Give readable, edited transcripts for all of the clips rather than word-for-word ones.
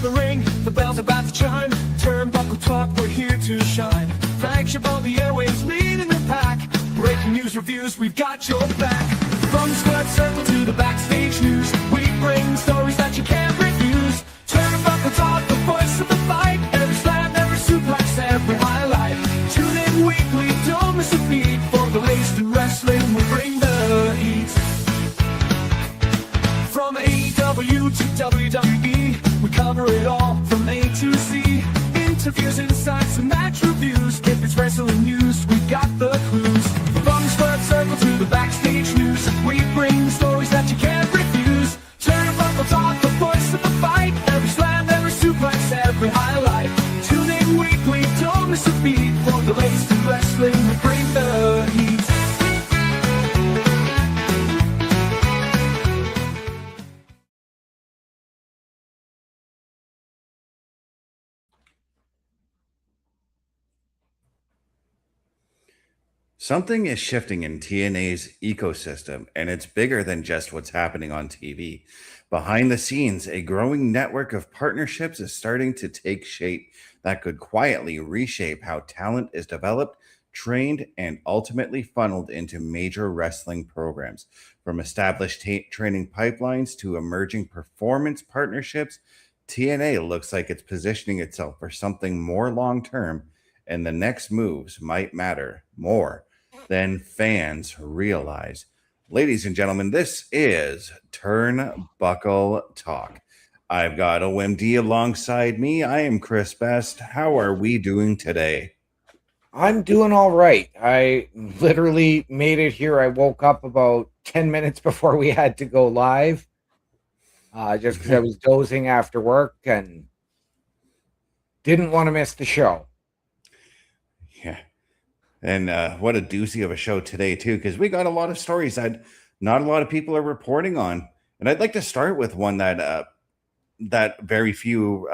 the ring, the bell's about to chime. Turnbuckle Talk, we're here to shine. Flagship on the airwaves, leading the pack. Breaking news, reviews, we've got your back. From the squared circle to the backstage news, we bring stories that you can't refuse. Turnbuckle Talk, the voice of the fight. Every slam, every suplex, every highlight. Tune in weekly, don't miss a beat. For the latest in wrestling, we bring the heat. From AEW to WWE, we cover it all from A to Z. Interviews, insights, and match reviews. If it's wrestling news, we got the clues. From the squared circle to the backstage news, we bring the stories that you can't refuse. Turnbuckle Talk, the voice of the fight. Every slam, every suplex, every highlight. Tune in weekly, don't miss a beat. For the latest in wrestling, we bring the heat. Something is shifting in TNA's ecosystem, and it's bigger than just what's happening on TV. Behind the scenes, a growing network of partnerships is starting to take shape that could quietly reshape how talent is developed, trained, and ultimately funneled into major wrestling programs. From established training pipelines to emerging performance partnerships, TNA looks like it's positioning itself for something more long term, and the next moves might matter more than fans realize. Ladies and gentlemen, this is Turnbuckle Talk. I've got OMD alongside me. I am Chris Best. How are we doing today? I'm doing all right. I literally made it here. I woke up about 10 minutes before we had to go live, just because I was dozing after work and didn't want to miss the show. Yeah. And what a doozy of a show today, too, because we got a lot of stories that not a lot of people are reporting on. And I'd like to start with one that very few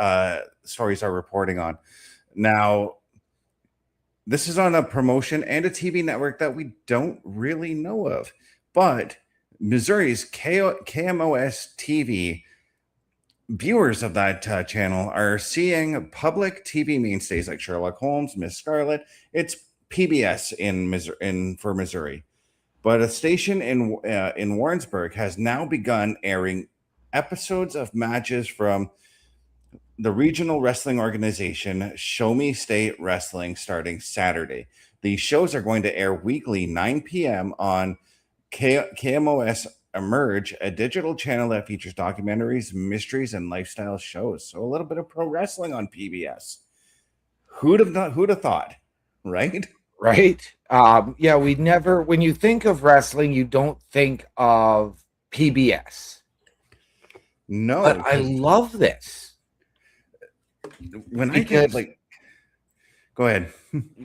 stories are reporting on. Now, this is on a promotion and a TV network that we don't really know of. But Missouri's KMOS TV viewers of that channel are seeing public TV mainstays like Sherlock Holmes, Miss Scarlet. It's PBS for Missouri, but a station in Warrensburg has now begun airing episodes of matches from the regional wrestling organization Show Me State Wrestling starting Saturday. These shows are going to air weekly 9 p.m. on KMOS Emerge, a digital channel that features documentaries, mysteries, and lifestyle shows. So a little bit of pro wrestling on PBS. Who'd have thought, right? Right. Yeah, when you think of wrestling, you don't think of PBS. No. But I love this. Go ahead.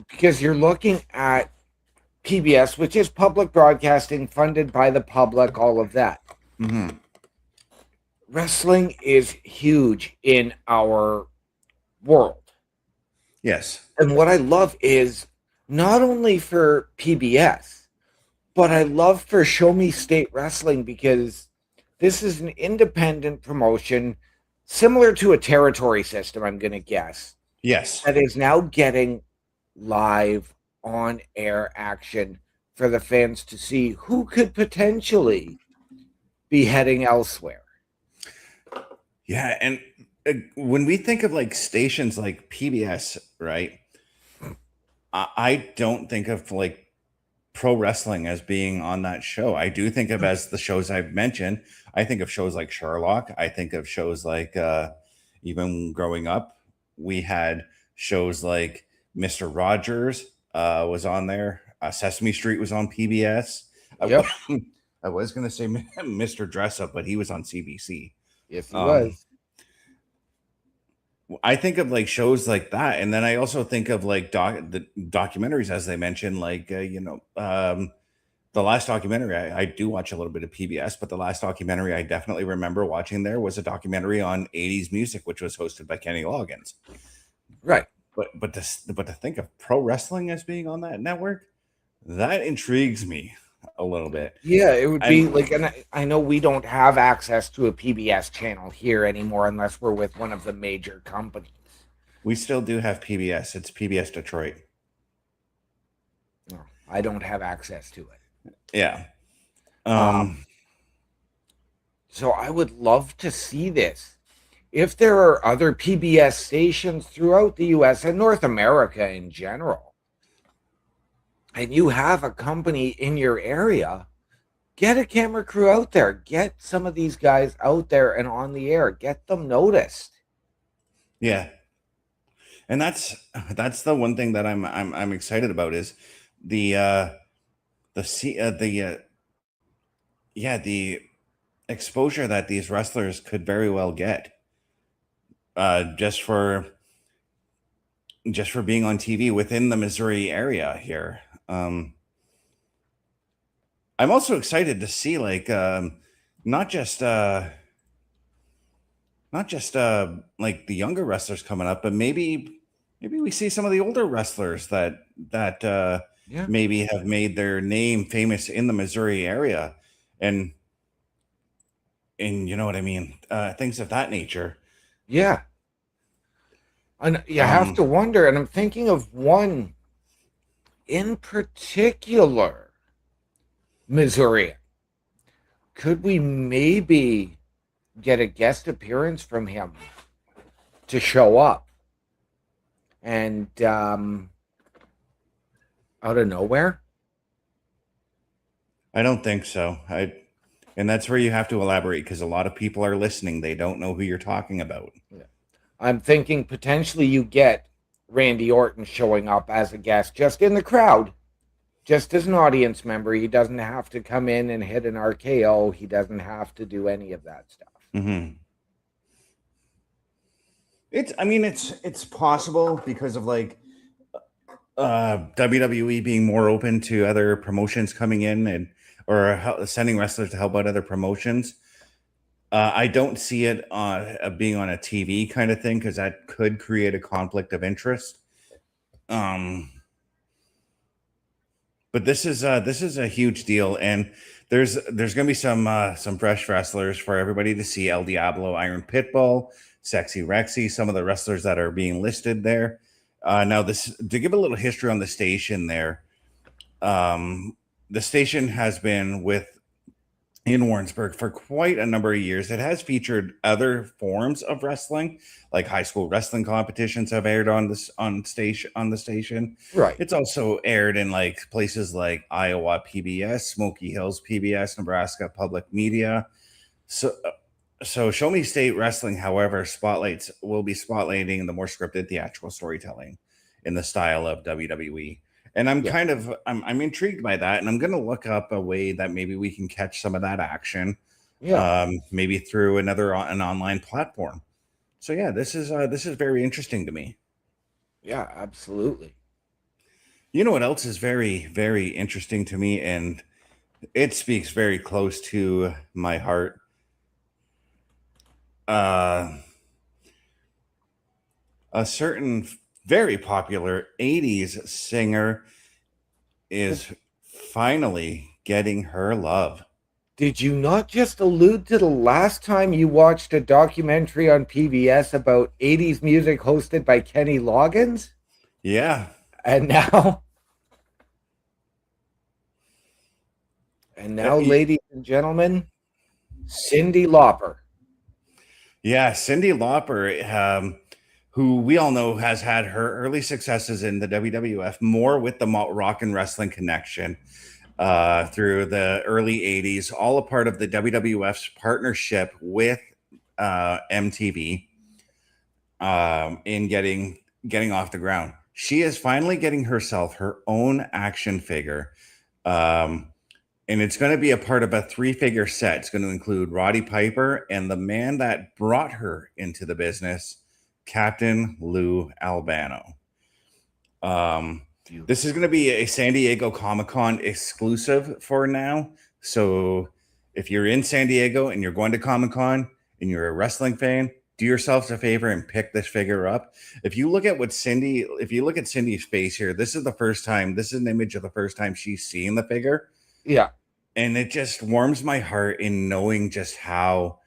Because you're looking at PBS, which is public broadcasting funded by the public, all of that. Mm-hmm. Wrestling is huge in our world. Yes. And what I love is not only for PBS, but I love for Show Me State Wrestling, because this is an independent promotion similar to a territory system, I'm going to guess. Yes. That is now getting live on-air action for the fans to see who could potentially be heading elsewhere. Yeah, and when we think of like stations like PBS, right, I don't think of like pro wrestling as being on that show. I do think of as the shows I've mentioned. I think of shows like Sherlock. I think of shows like even growing up, we had shows like Mr. Rogers was on there. Sesame Street was on PBS. Yep. I was going to say Mr. Dress Up, but he was on CBC. Yes, he was. I think of like shows like that, and then I also think of like the documentaries, as they mentioned, like the last documentary. I do watch a little bit of PBS, but the last documentary I definitely remember watching there was a documentary on 80s music, which was hosted by Kenny Loggins. Right. But to think of pro wrestling as being on that network, that intrigues me. a little bit. Yeah, it would be And like, and I know we don't have access to a PBS channel here anymore unless we're with one of the major companies. we still do have PBS. It's PBS Detroit. No, I don't have access to it. Yeah. So I would love to see this. If there are other PBS stations throughout the US and North America in general, and you have a company in your area, get a camera crew out there. Get some of these guys out there and on the air. Get them noticed. Yeah. And that's the one thing that I'm excited about is the exposure that these wrestlers could very well get just for being on TV within the Missouri area here. I'm also excited to see like not just like the younger wrestlers coming up, but maybe we see some of the older wrestlers that maybe have made their name famous in the Missouri area, and you know what I mean, things of that nature. Yeah. And you have to wonder, and I'm thinking of one in particular, Missouri. Could we maybe get a guest appearance from him to show up? And out of nowhere? I don't think so. And that's where you have to elaborate, because a lot of people are listening. They don't know who you're talking about. Yeah. I'm thinking potentially you get Randy Orton showing up as a guest, just in the crowd, just as an audience member. He doesn't have to come in and hit an RKO. He doesn't have to do any of that stuff. Mm-hmm. It's possible because of like WWE being more open to other promotions coming in or sending wrestlers to help out other promotions. I don't see it being on a TV kind of thing, because that could create a conflict of interest. But this is a huge deal, and there's going to be some fresh wrestlers for everybody to see. El Diablo, Iron Pitbull, Sexy Rexy, some of the wrestlers that are being listed there. Now, this to give a little history on the station there. The station has been in Warrensburg for quite a number of years. It has featured other forms of wrestling, like high school wrestling competitions have aired on the station. Right. It's also aired in like places like Iowa PBS, Smoky Hills PBS, Nebraska Public Media. So Show Me State Wrestling, however, will be spotlighting the more scripted theatrical storytelling in the style of WWE. And I'm I'm intrigued by that, and I'm going to look up a way that maybe we can catch some of that action, maybe through an online platform. So yeah, this is very interesting to me. Yeah, absolutely. You know what else is very, very interesting to me, and it speaks very close to my heart. A certain very popular 80s singer is finally getting her love. Did you not just allude to the last time you watched a documentary on PBS about 80s music hosted by Kenny Loggins? Yeah. And now, ladies and gentlemen, Cyndi Lauper. Yeah, Cyndi Lauper, who we all know has had her early successes in the WWF, more with the rock and wrestling connection through the early 80s, all a part of the WWF's partnership with MTV in getting off the ground. She is finally getting herself her own action figure. And it's going to be a part of a 3-figure set. It's going to include Roddy Piper and the man that brought her into the business, Captain Lou Albano. This is going to be a San Diego Comic-Con exclusive for now. So if you're in San Diego and you're going to Comic-Con and you're a wrestling fan, do yourselves a favor and pick this figure up. If you look at Cindy's face here, this is an image of the first time she's seeing the figure. Yeah. And it just warms my heart in knowing just how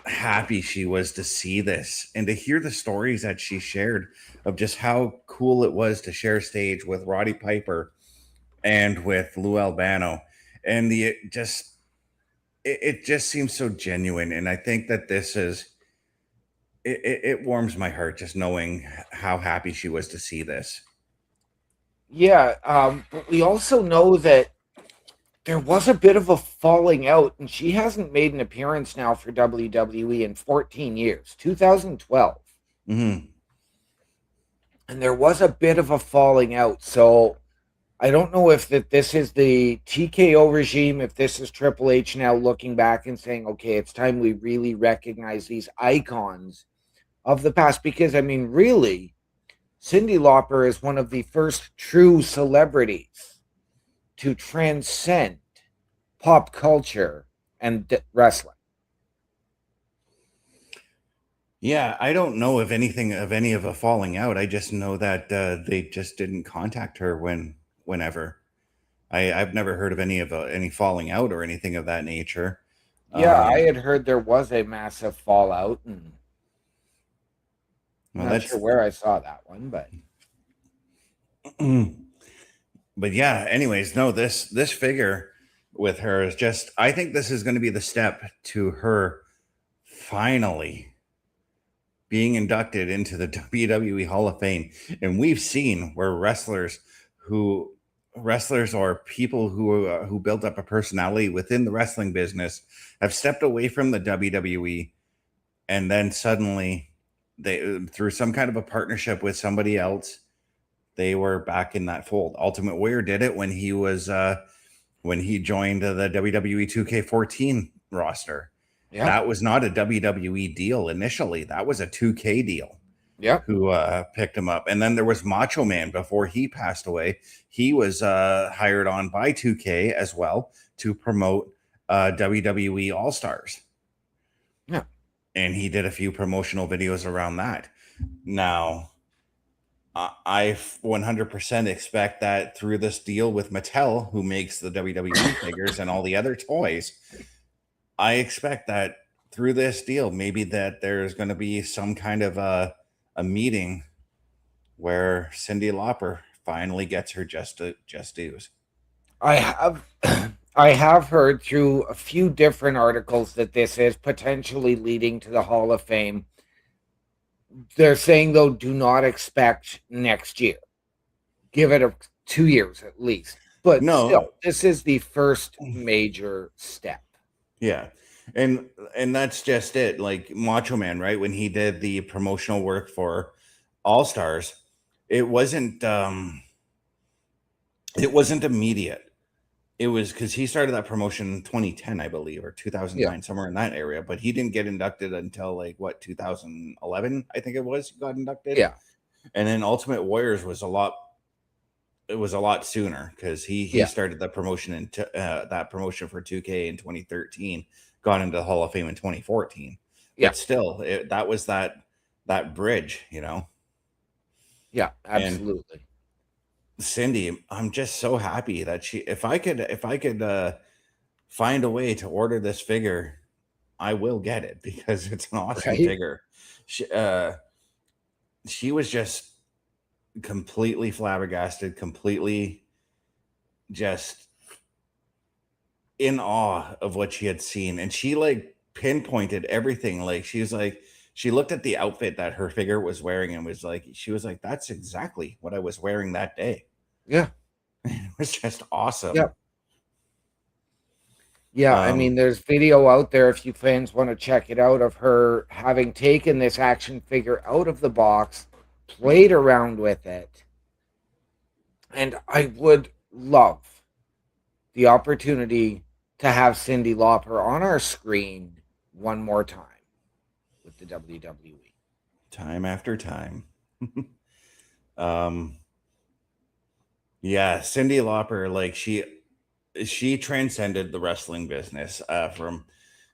happy she was to see this and to hear the stories that she shared of just how cool it was to share stage with Roddy Piper and with Lou Albano. And it just seems so genuine. And I think that this is it warms my heart just knowing how happy she was to see this. Yeah. But we also know that there was a bit of a falling out, and she hasn't made an appearance now for WWE in 14 years, 2012. Mm-hmm. And there was a bit of a falling out. So I don't know if this is the TKO regime, if this is Triple H now looking back and saying, okay, it's time we really recognize these icons of the past. Because, I mean, really, Cyndi Lauper is one of the first true celebrities to transcend pop culture and wrestling. Yeah, I don't know of anything of any of a falling out. I just know that they just didn't contact her whenever. I've never heard of any falling out or anything of that nature. Yeah, I had heard there was a massive fallout, and I'm Well, not sure where I saw that one, but but yeah. Anyways, no, this figure with her is just. I think this is going to be the step to her finally being inducted into the WWE Hall of Fame. And we've seen where wrestlers or people who built up a personality within the wrestling business have stepped away from the WWE, and then suddenly they, through some kind of a partnership with somebody else, they were back in that fold. Ultimate Warrior did it when he joined the WWE 2K14 roster. yeah, That was not a WWE deal initially. That was a 2K deal. yeah, Who picked him up. And then there was Macho Man before he passed away. He was hired on by 2K as well to promote WWE All Stars. yeah. And he did a few promotional videos around that. Now, I 100% expect that through this deal with Mattel, who makes the WWE figures and all the other toys, I expect that through this deal, maybe that there's going to be some kind of a meeting where Cyndi Lauper finally gets her just dues. I have I have heard through a few different articles that this is potentially leading to the Hall of Fame. They're saying, though, do not expect next year. Give it 2 years at least. But No. still, this is the first major step. Yeah. And that's just it. Like Macho Man, right? When he did the promotional work for All Stars, it wasn't immediate. It was because he started that promotion in 2010, I believe, or 2009, somewhere in that area. But he didn't get inducted until 2011, I think it was. He got inducted. Yeah. And then Ultimate Warriors was a lot sooner because he started the promotion into that promotion for 2K in 2013, got into the Hall of Fame in 2014. Yeah. But still, that was that bridge, Yeah, absolutely. And Cyndi, I'm just so happy that if I could find a way to order this figure, I will get it because it's an awesome figure. She was just completely flabbergasted, completely just in awe of what she had seen. And she pinpointed everything. She looked at the outfit that her figure was wearing and she was like, that's exactly what I was wearing that day. Yeah. It was just awesome. Yep. Yeah, I mean, there's video out there if you fans want to check it out of her having taken this action figure out of the box, played around with it. And I would love the opportunity to have Cyndi Lauper on our screen one more time with the WWE. Time after time. Yeah, Cyndi Lauper, she transcended the wrestling business from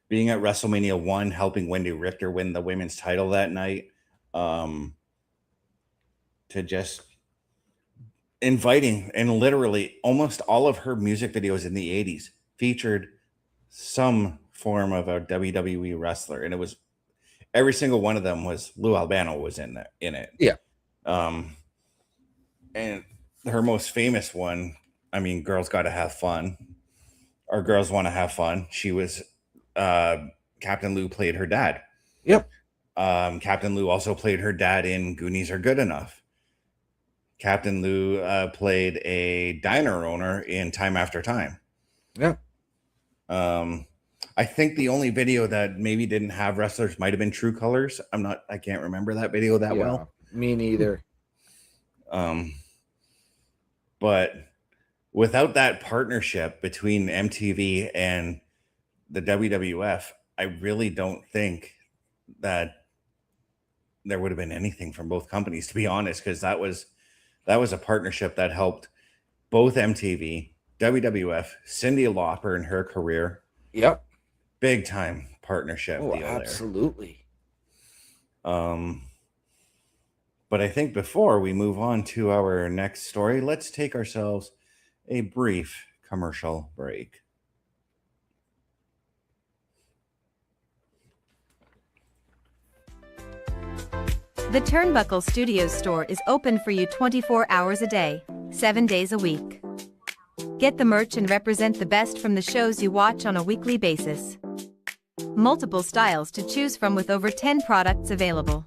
being at WrestleMania 1, helping Wendy Richter win the women's title that night, to just inviting, and literally almost all of her music videos in the 80s featured some form of a WWE wrestler, and it was every single one of them was Lou Albano was in it. Yeah. Um, and her most famous one, I mean, Girls Gotta Have Fun, or Girls Want to Have Fun. She was Captain Lou played her dad. Yep. Captain Lou also played her dad in Goonies Are Good Enough. Captain Lou played a diner owner in Time After Time. Yeah. I think the only video that maybe didn't have wrestlers might have been True Colors. I can't remember that video that well. Me neither. But without that partnership between MTV and the WWF, I really don't think that there would have been anything from both companies, to be honest, because that was a partnership that helped both MTV, WWF, Cyndi Lauper in her career. Yep. Big time partnership deal absolutely. there. But I think before we move on to our next story, let's take ourselves a brief commercial break. The Turnbuckle Studios store is open for you 24 hours a day, 7 days a week. Get the merch and represent the best from the shows you watch on a weekly basis. Multiple styles to choose from with over 10 products available.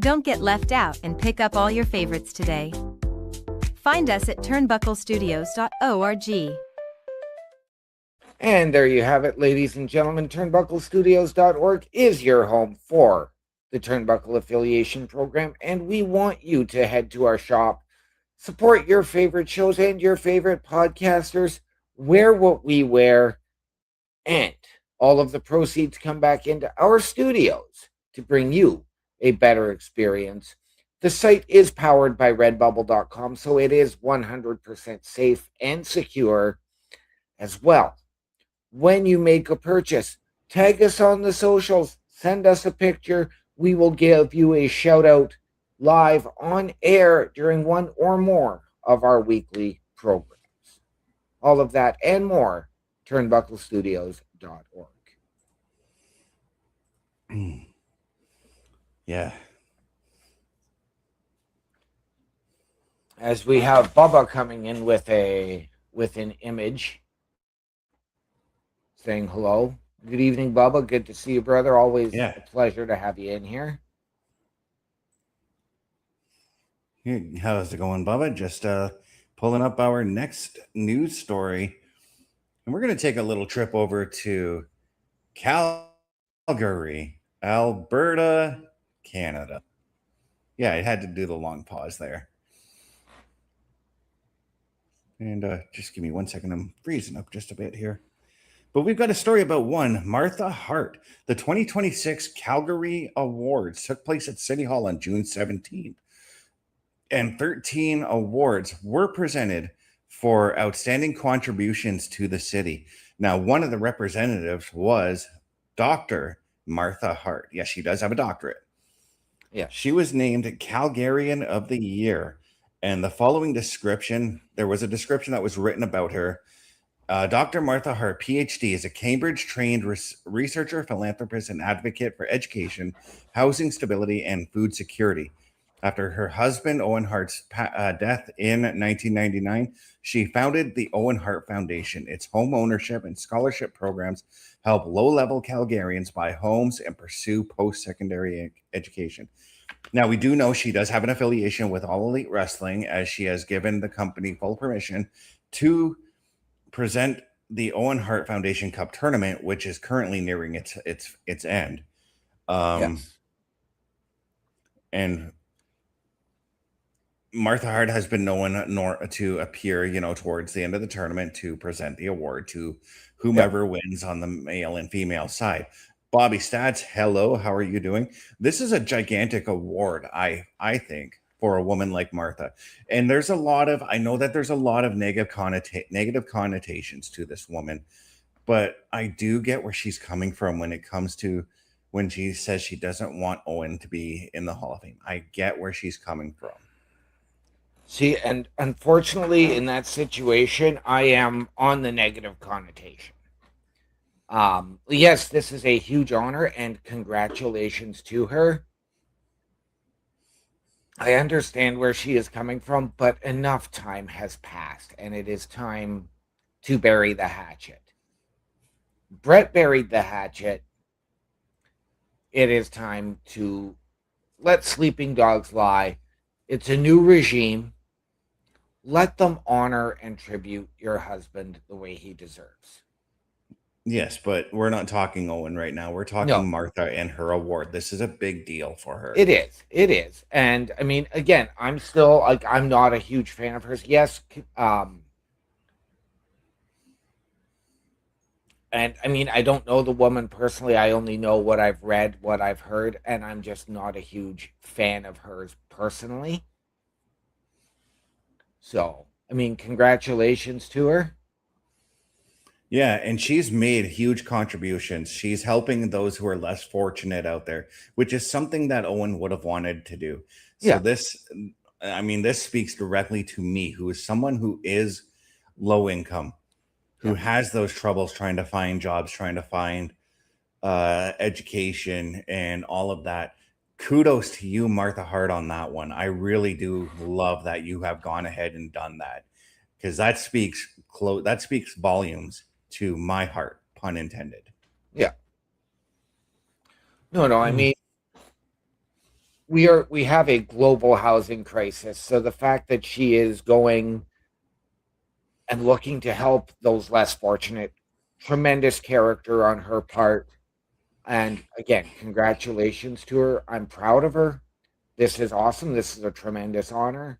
Don't get left out and pick up all your favorites today. Find us at turnbucklestudios.org. And there you have it, ladies and gentlemen. Turnbucklestudios.org is your home for the Turnbuckle Affiliation Program, and we want you to head to our shop, support your favorite shows and your favorite podcasters, wear what we wear, and all of the proceeds come back into our studios to bring you a better experience. The site is powered by redbubble.com, so it is 100% safe and secure as well. When you make a purchase, tag us on the socials, send us a picture. We will give you a shout out live on air during one or more of our weekly programs. All of that and more, turnbucklestudios.org. Yeah. As we have Bubba coming in with an image saying hello. Good evening, Bubba. Good to see you, brother. Always a pleasure to have you in here. How's it going, Bubba? Just pulling up our next news story. And we're going to take a little trip over to Calgary, Alberta, Canada. Yeah, I had to do the long pause there. And just give me 1 second. I'm freezing up just a bit here. But we've got a story about one, Martha Hart. The 2026 Calgary Awards took place at City Hall on June 17th. And 13 awards were presented for outstanding contributions to the city. Now, one of the representatives was Dr. Martha Hart. Yes, she does have a doctorate. Yeah. She was named Calgarian of the Year. And the following description, there was a description that was written about her. Dr. Martha Hart, PhD, is a Cambridge-trained researcher, philanthropist, and advocate for education, housing stability, and food security. After her husband, Owen Hart's death in 1999, she founded the Owen Hart Foundation. Its home ownership and scholarship programs help low-level Calgarians buy homes and pursue post-secondary education. Now, we do know she does have an affiliation with All Elite Wrestling, as she has given the company full permission to present the Owen Hart Foundation Cup tournament, which is currently nearing its end. Yes. And Martha Hart has been known to appear, towards the end of the tournament to present the award to whomever wins on the male and female side. Bobby Stats, hello, how are you doing? This is a gigantic award, I think, for a woman like Martha. And I know that there's a lot of negative connotations to this woman, but I do get where she's coming from when it comes to when she says she doesn't want Owen to be in the Hall of Fame. I get where she's coming from. See, and unfortunately, in that situation, I am on the negative connotation. Yes, this is a huge honor, and congratulations to her. I understand where she is coming from, but enough time has passed, and it is time to bury the hatchet. Brett buried the hatchet. It is time to let sleeping dogs lie. It's a new regime. Let them honor and tribute your husband the way he deserves. Yes, but we're not talking Owen right now. We're talking No, Martha and her award. This is a big deal for her. it is. It is. And I mean, again, I'm still like, I'm not a huge fan of hers. Yes. And I mean, I don't know the woman personally. I only know what I've read, what I've heard, and I'm just not a huge fan of hers personally. So, I mean, congratulations to her. Yeah, and she's made huge contributions. She's helping those who are less fortunate out there, which is something that Owen would have wanted to do. So Yeah. this speaks directly to me, who is someone who is low income, who Yeah. has those troubles trying to find jobs, trying to find education and all of that. Kudos to you, Martha Hart, on that one. I really do love that you have gone ahead and done that, because that speaks volumes to my heart, pun intended. Yeah. No, I mean, we have a global housing crisis. So the fact that she is going and looking to help those less fortunate, tremendous character on her part. And again, congratulations to her. I'm proud of her. This is awesome. This is a tremendous honor.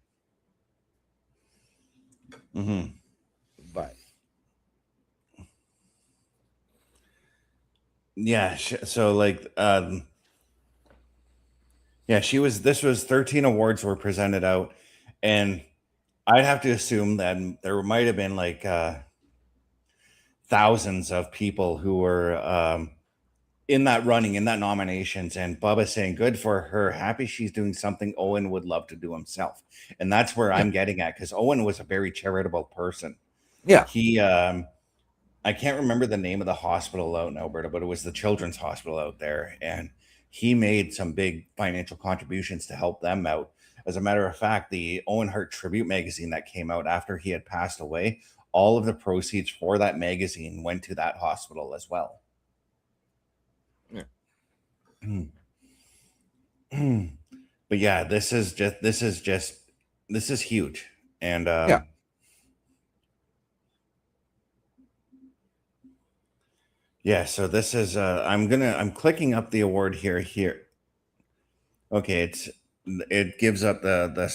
Mm-hmm. But Yeah, so like yeah, this was 13 awards were presented out, and I'd have to assume that there might have been like thousands of people who were in that running, in that nominations, and Bubba saying good for her, happy she's doing something Owen would love to do himself. And that's where I'm getting at, because Owen was a very charitable person. yeah, He I can't remember the name of the hospital out in Alberta, but it was the Children's Hospital out there, and he made some big financial contributions to help them out. As a matter of fact, the Owen Hart Tribute magazine that came out after he had passed away, all of the proceeds for that magazine went to that hospital as well. Yeah. But yeah, this is huge. And yeah. Yeah, so this is I'm clicking up the award here. Okay, it gives up the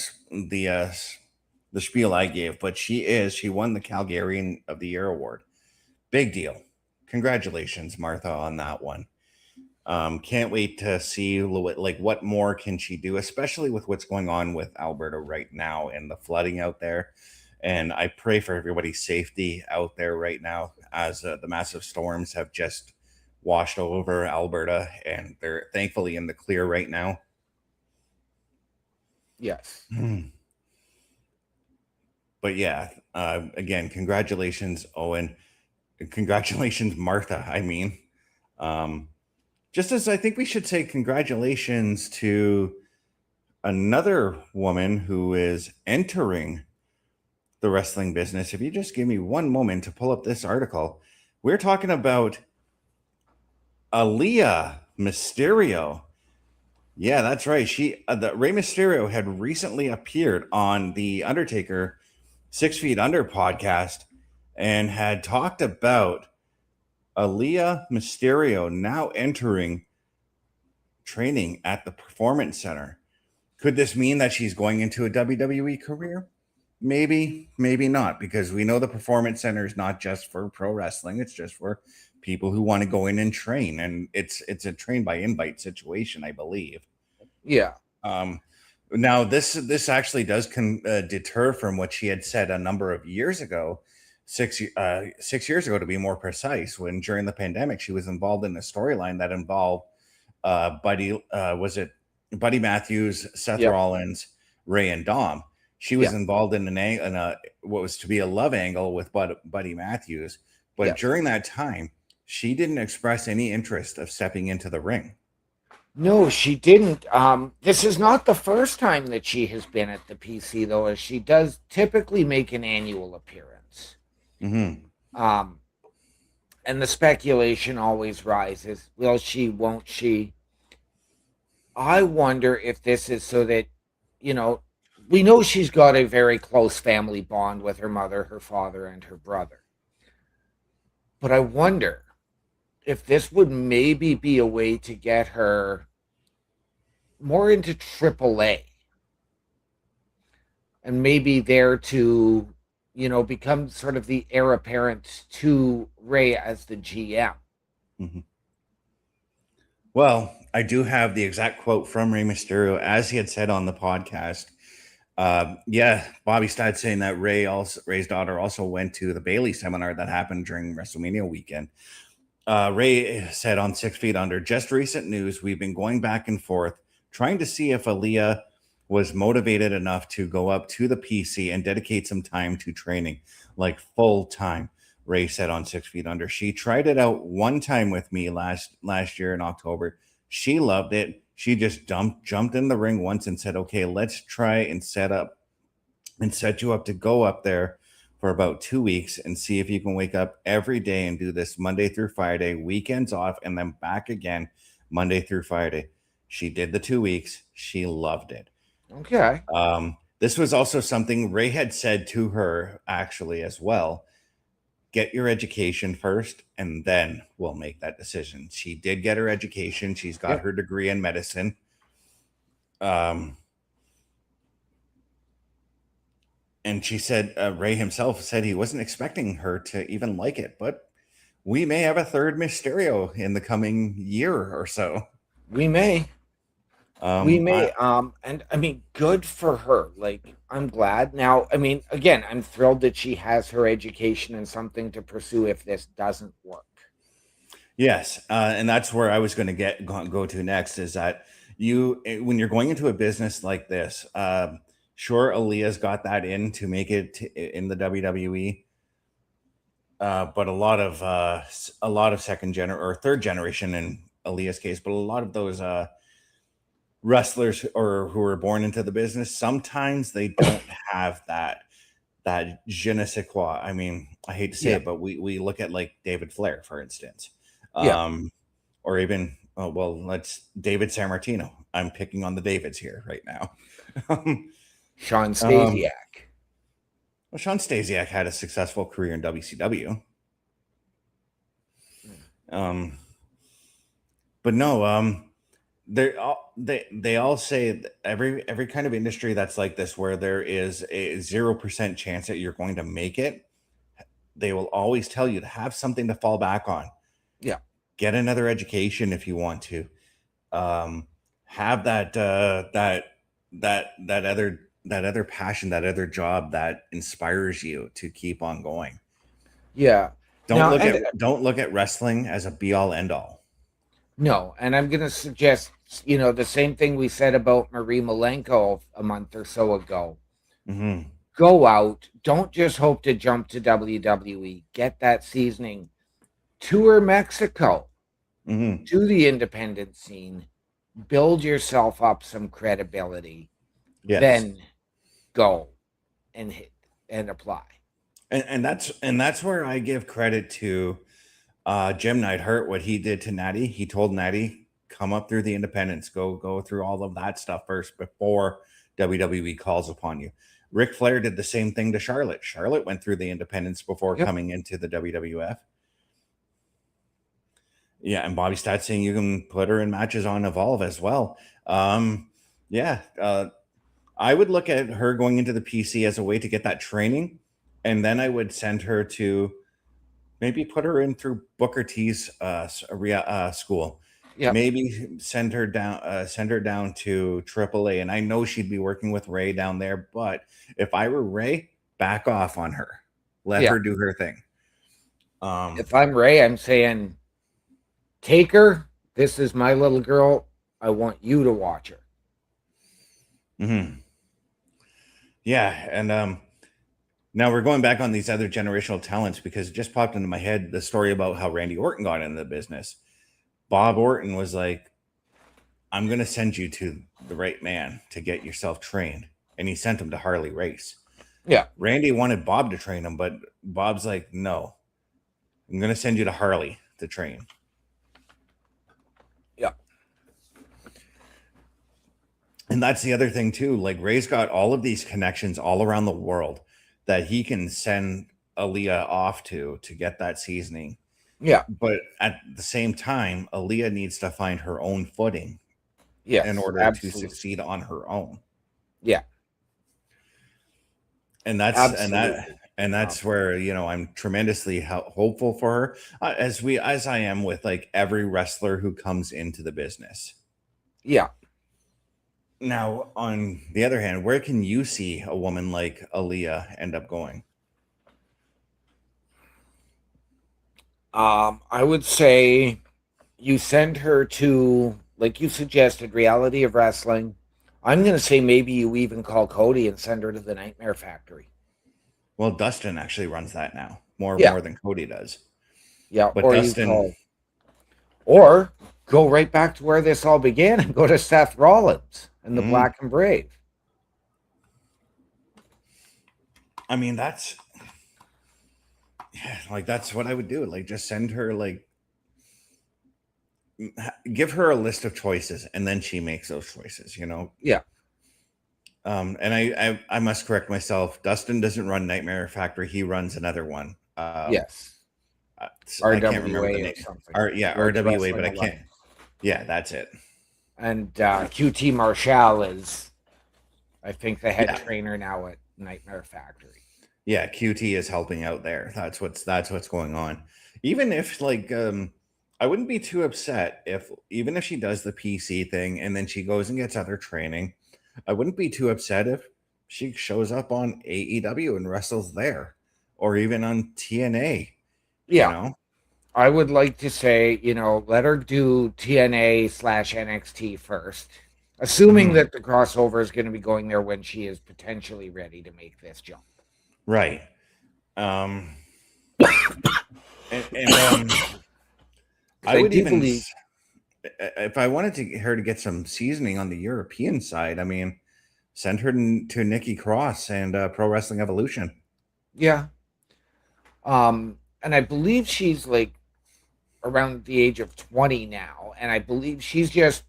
spiel I gave, but she won the Calgarian of the Year award. Big deal. Congratulations, Martha, on that one. Can't wait to see what more can she do, especially with what's going on with Alberta right now and the flooding out there. And I pray for everybody's safety out there right now, as the massive storms have just washed over Alberta, and they're thankfully in the clear right now. Yes. But yeah, again, congratulations, Owen. Congratulations, Martha. I mean, just as I think we should say congratulations to another woman who is entering the wrestling business. If you just give me one moment to pull up this article, we're talking about Aaliyah Mysterio. Yeah, that's right. The Rey Mysterio had recently appeared on the Undertaker 6 Feet Under podcast and had talked about Aaliyah Mysterio now entering training at the Performance Center. Could this mean that she's going into a WWE career? Maybe, maybe not, because we know the Performance Center is not just for pro wrestling. It's just for people who want to go in and train. And it's a train by invite situation, I believe. Yeah. Now, this actually does deter from what she had said a number of years ago, 6 years ago to be more precise, when during the pandemic she was involved in a storyline that involved Buddy Matthews, Seth Rollins, Ray, and Dom. She was involved in what was to be a love angle with Buddy Matthews, but during that time, she didn't express any interest of stepping into the ring. No, she didn't. This is not the first time that she has been at the PC, though, as she does typically make an annual appearance. Mm-hmm. And the speculation always rises. Will she, won't she? I wonder if this is so that, we know she's got a very close family bond with her mother, her father, and her brother. But I wonder if this would maybe be a way to get her more into AAA and maybe there to, become sort of the heir apparent to Ray as the GM. Mm-hmm. Well, I do have the exact quote from Rey Mysterio as he had said on the podcast. Bobby started saying that Ray's daughter also went to the Bailey seminar that happened during WrestleMania weekend. Ray said on 6 Feet Under, just recent news, we've been going back and forth trying to see if Aaliyah was motivated enough to go up to the PC and dedicate some time to training, like full time. Ray said on 6 Feet Under, she tried it out one time with me last year in October. She loved it. She just jumped in the ring once and said, okay, let's try and set you up to go up there for about 2 weeks and see if you can wake up every day and do this Monday through Friday, weekends off, and then back again Monday through Friday. She did the 2 weeks. She loved it. Okay. This was also something Ray had said to her actually as well. Get your education first, and then we'll make that decision. She did get her education. She's got her degree in medicine. And she said, Ray himself said he wasn't expecting her to even like it, but we may have a third Mysterio in the coming year or so. We may. And I mean, good for her. Like, I'm glad. Now, I mean, again, I'm thrilled that she has her education and something to pursue if this doesn't work. Yes, and that's where I was going to go to next, is that when you're going into a business like this, sure, Aaliyah's got that in to make it in the WWE, but a lot of second or third generation in Aaliyah's case, but a lot of those wrestlers or who were born into the business, sometimes they don't have that je ne sais quoi. I mean, I hate to say it, but we look at like David Flair, for instance, or even let's David Sammartino. I'm picking on the Davids here right now. Sean Stasiak. Well, Sean Stasiak had a successful career in WCW. But no, they all say every kind of industry that's like this, where there is a 0% chance that you're going to make it, they will always tell you to have something to fall back on. Yeah. Get another education if you want to. Have that other passion, that other job that inspires you to keep on going. Yeah. Don't look at wrestling as a be all end all. No, and I'm going to suggest, the same thing we said about Marie Malenko a month or so ago. Mm-hmm. Go out. Don't just hope to jump to WWE. Get that seasoning. Tour Mexico. Mm-hmm. To the independent scene. Build yourself up some credibility. Yes. Then go and hit and apply. And that's where I give credit to Jim Neidhart, what he did to Natty. He told Natty, come up through the independents, go through all of that stuff first before WWE calls upon you. Ric Flair did the same thing to Charlotte. Charlotte went through the independents before coming into the WWF. Yeah, and Bobby Stats saying you can put her in matches on Evolve as well. I would look at her going into the PC as a way to get that training, and then I would send her to maybe put her in through Booker T's school. Yeah, maybe send her down to AAA. And I know she'd be working with Ray down there, but if I were Ray, back off on her. Let her do her thing. If I'm Ray, I'm saying, take her. This is my little girl. I want you to watch her. Mm-hmm. Yeah, and now we're going back on these other generational talents because it just popped into my head the story about how Randy Orton got into the business. Bob Orton was like, I'm going to send you to the right man to get yourself trained. And he sent him to Harley Race. Yeah. Randy wanted Bob to train him, but Bob's like, no, I'm going to send you to Harley to train. Yeah. And that's the other thing too. Like Ray's got all of these connections all around the world that he can send Aaliyah off to get that seasoning. Yeah. But at the same time, Aaliyah needs to find her own footing in order absolutely. to succeed on her own. Yeah. And that's Absolutely. that's where I'm tremendously hopeful for her, as I am with like every wrestler who comes into the business. Yeah. Now, on the other hand, where can you see a woman like Aaliyah end up going? I would say you send her to, like you suggested, Reality of Wrestling. I'm going to say maybe you even call Cody and send her to the Nightmare Factory. Well, Dustin actually runs that now more than Cody does. Yeah, But or Dustin, or go right back to where this all began and go to Seth Rollins and the Black and Brave. I mean, that's what I would do. Like, just send her, like, give her a list of choices, and then she makes those choices. Yeah. And I must correct myself. Dustin doesn't run Nightmare Factory. He runs another one. Yes. I can't remember the name. RWA, but I can't. Yeah, that's it. And QT Marshall is, I think, the head trainer now at Nightmare Factory. Yeah, QT is helping out there. That's what's going on. Even if I wouldn't be too upset if she does the PC thing and then she goes and gets other training. I wouldn't be too upset if she shows up on AEW and wrestles there, or even on TNA. Yeah. I would like to say, let her do TNA/NXT first, assuming that the crossover is going to be going there when she is potentially ready to make this jump. Right. I would even believe, if I wanted her to get some seasoning on the European side, I mean, send her to Nikki Cross and Pro Wrestling Evolution. Yeah. And I believe she's like around the age of 20 now. And I believe she's just,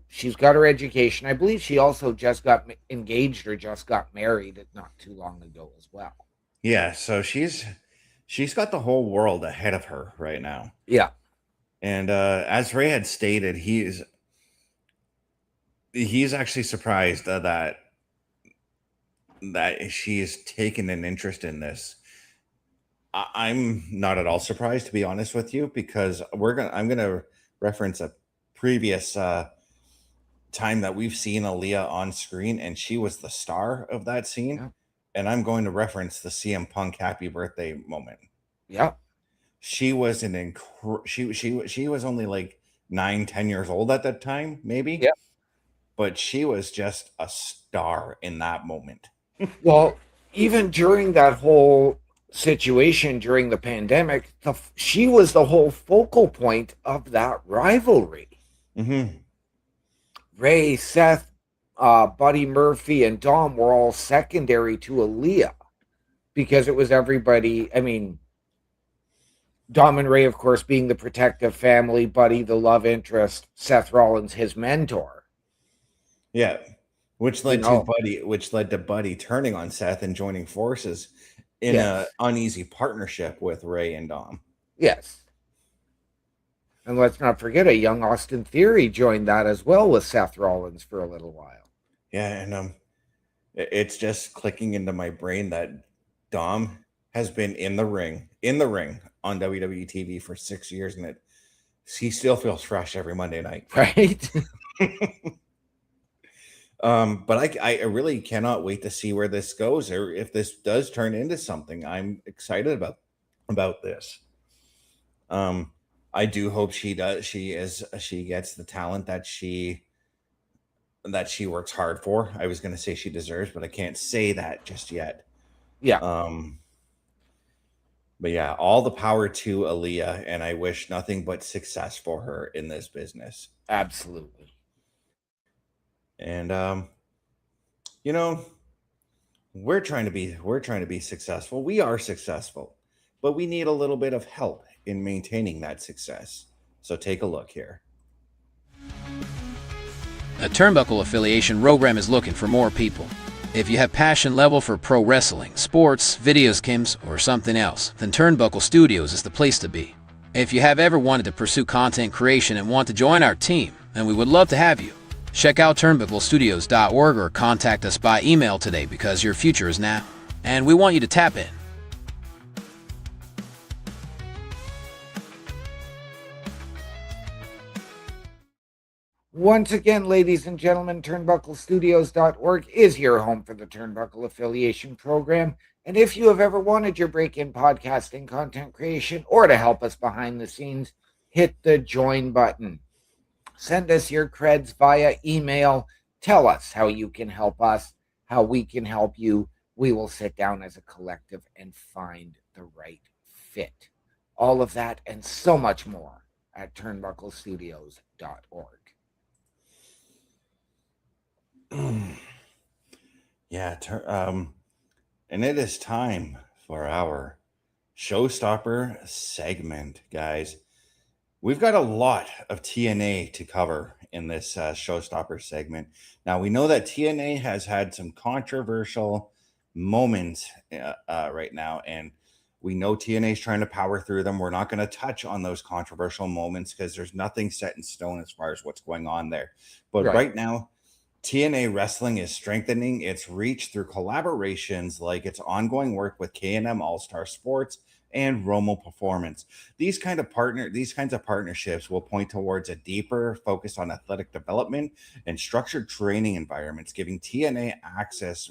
she's got her education. I believe she also just got engaged or just got married not too long ago as well. Yeah. So she's got the whole world ahead of her right now. Yeah. And as Ray had stated, he's actually surprised that she's taken an interest in this. I'm not at all surprised, to be honest with you, because I'm gonna reference a previous time that we've seen Aaliyah on screen, and she was the star of that scene. Yeah. And I'm going to reference the CM Punk happy birthday moment. Yeah. She was she was only like 9-10 years old at that time, maybe. Yeah. But she was just a star in that moment. Well, even during that whole situation during the pandemic, she was the whole focal point of that rivalry. Mm-hmm. Ray, Seth, Buddy Murphy, and Dom were all secondary to Aaliyah because it was everybody. I mean, Dom and Ray, of course, being the protective family, Buddy, the love interest, Seth Rollins, his mentor. Yeah, which led to Buddy turning on Seth and joining forces in an uneasy partnership with Ray and Dom. Yes. And let's not forget, a young Austin Theory joined that as well with Seth Rollins for a little while. Yeah, and it's just clicking into my brain that Dom has been in the ring on WWE TV for 6 years, and he still feels fresh every Monday night. Right? But I really cannot wait to see where this goes, or if this does turn into something. I'm excited about this. I do hope she gets the talent that she that she works hard for. I was going to say she deserves, but I can't say that just yet. Yeah. But yeah, all the power to Aaliyah, and I wish nothing but success for her in this business. Absolutely. And you know, we're trying to be successful. We are successful, but we need a little bit of help in maintaining that success. So take a look here. A Turnbuckle affiliation program is looking for more people. If you have passion level for pro wrestling, sports, videos games, or something else, then Turnbuckle Studios is the place to be. If you have ever wanted to pursue content creation and want to join our team, then we would love to have you. Check out turnbucklestudios.org or contact us by email today because your future is now, and we want you to tap in. Once again, ladies and gentlemen, turnbucklestudios.org is your home for the Turnbuckle Affiliation Program. And if you have ever wanted your break-in podcasting, content creation, or to help us behind the scenes, hit the join button. Send us your creds via email. Tell us how you can help us, how we can help you. We will sit down as a collective and find the right fit. All of that and so much more at turnbucklestudios.org. Yeah, and it is time for our showstopper segment, guys. We've got a lot of TNA to cover in this showstopper segment. Now, we know that TNA has had some controversial moments right now, and we know TNA is trying to power through them. We're not going to touch on those controversial moments because there's nothing set in stone as far as what's going on there. But right now, TNA Wrestling is strengthening its reach through collaborations like its ongoing work with K&M All-Star Sports and Romo Performance. These kinds of partnerships will point towards a deeper focus on athletic development and structured training environments, giving TNA access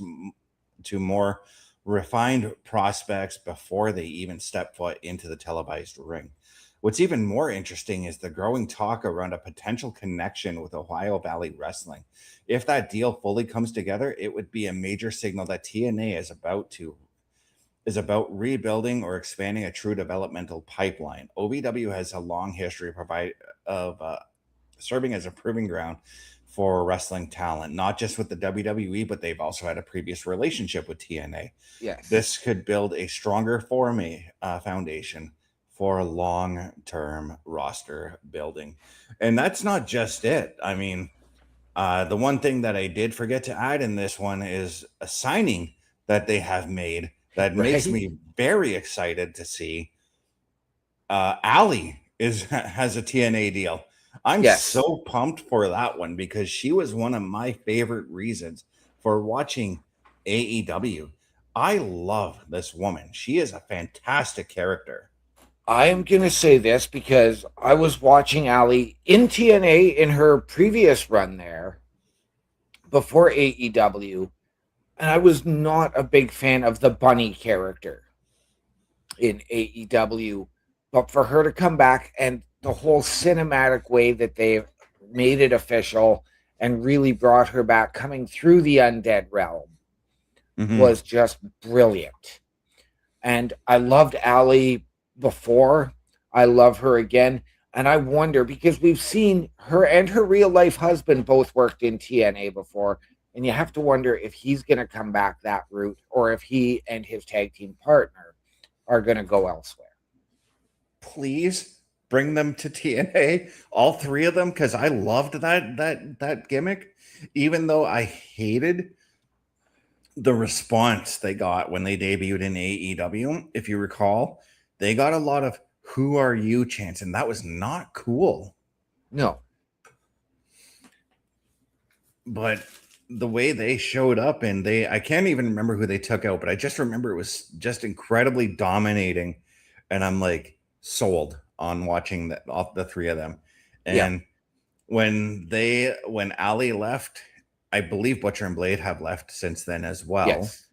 to more refined prospects before they even step foot into the televised ring. What's even more interesting is the growing talk around a potential connection with Ohio Valley Wrestling. If that deal fully comes together, it would be a major signal that TNA is about rebuilding or expanding a true developmental pipeline. OVW has a long history of serving as a proving ground for wrestling talent, not just with the WWE, but they've also had a previous relationship with TNA. Yes. This could build a stronger foundation for a long-term roster building. And that's not just it. I mean, the one thing that I did forget to add in this one is a signing that they have made that makes me very excited to see. Allie has a TNA deal. I'm so pumped for that one because she was one of my favorite reasons for watching AEW. I love this woman. She is a fantastic character. I am going to say this because I was watching Allie in TNA in her previous run there before AEW, and I was not a big fan of the bunny character in AEW, but for her to come back and the whole cinematic way that they made it official and really brought her back coming through the undead realm was just brilliant. And I loved Allie before. I love her again. And I wonder, because we've seen her and her real life husband both worked in TNA before, and you have to wonder if he's going to come back that route or if he and his tag team partner are going to go elsewhere. Please bring them to TNA, all three of them, because I loved that gimmick, even though I hated the response they got when they debuted in AEW. If you recall, they got a lot of "Who are you?" chants, and that was not cool. No. But the way they showed up, and I can't even remember who they took out, but I just remember it was just incredibly dominating, and I'm like sold on watching the three of them. And when Allie left, I believe Butcher and Blade have left since then as well. Yes.